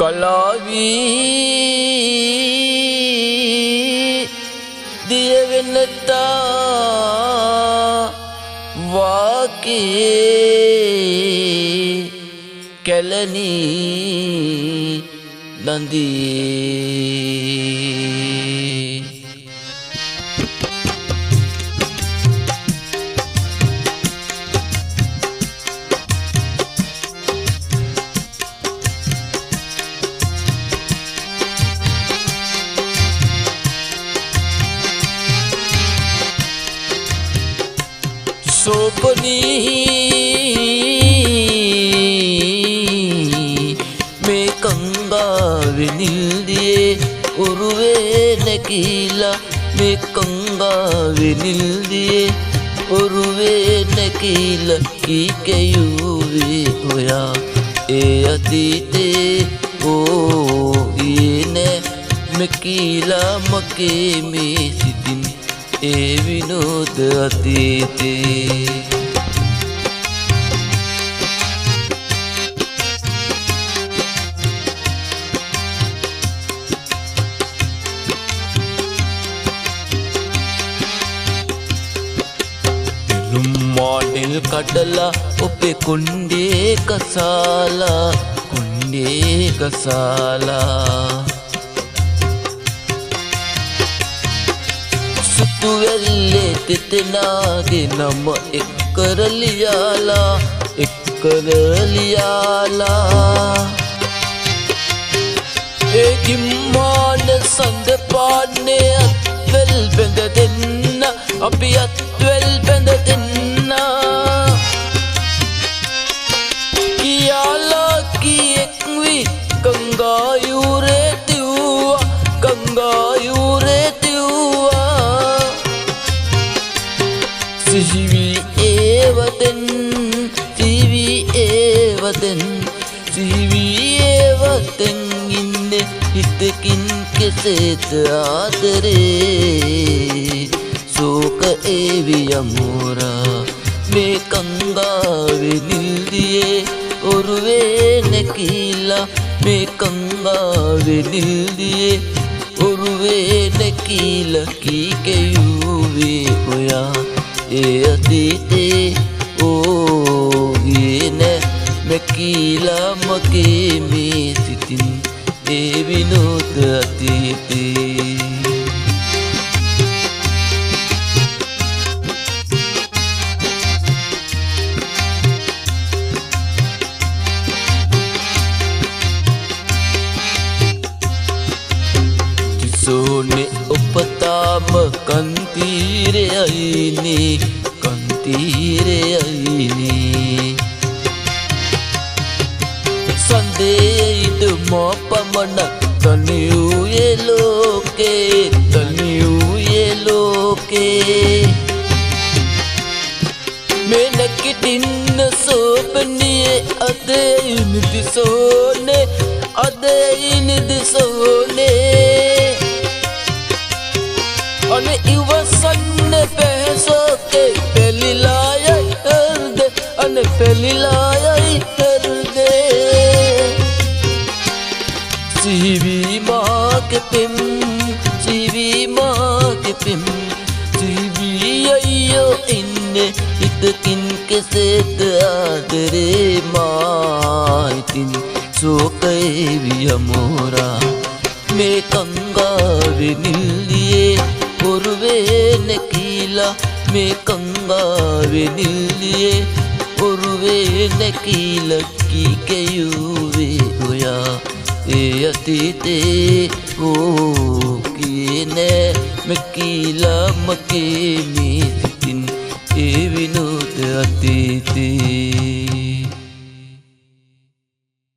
කලාවී දියවෙනතා වාකේ කැලණී නදී සෝපනී මේ කංගාවෙනිල්දියේ උරුවේ නැකිලා මේ කංගාවෙනිල්දියේ උරුවේ නැකිලා කීකයුවේ ඔයා ඒ අතීතේ ඕ ඊනේ මෙකිලා මගේ මේ සිතින් ඒ විනෝද අතීතේ මානෙල් කඩලා ඔපේ කුණ්ඩේ කසාලා සුතුවැල්ලේ තෙතෙනාගේ නම එක්කරලියාලා ඒ කිම්මාන සඳ පාන්නේ අත්වැල් බැඳ දෙන්න අපි අත්වැල් බැඳ දෙන්න කියාලා කියෙක්වි ගංගායුරේ තිව්වා සිහිවි ඒවතෙන් ඉන්න හිතකින් කෙසේත ආදරේ සෝක ඒවි යමෝරා මේ කංගාවෙනිල්දියේ ඔරුවේ නැකිලා මේ කංගාවෙනිල්දියේ ඔරුවේ නැකිලා කීකයුවේ ඔයා ඒ අතීතේ ඕ ගියේ මෙකිලා මගේ මේ සිතින් ඒ විනෝද අතීතේ සෝනේ ඔපතාම කන්තිරේ අයිනේ සන්දේයිද මෝ පමණ තනියුයේ ලෝකේ මේ නැකිටින්න සෝපනියේ අදයිනිදි සෝනේ අනේ ඉවසන්න පැසෝකේ පෙලිලායයි හෘදේ සිහිවි මාගේ පෙම් සිහිවි අයියෝ ඉන්නේ හිතකින් කෙසේද ආදරේ මායිතින් සෝකේ වියමෝරා මේ කංගාවෙනිල්දියේ ඔරුවේ නැකිලා මේ කංගාවෙනිල්දියේ ඔරුවේ නැකිලා කීකයුවේ ඔයා ඒ අතීතේ ඕ කීනේ මෙකිලා මගේ මේ සිතින් ඒ විනෝද අතීතේ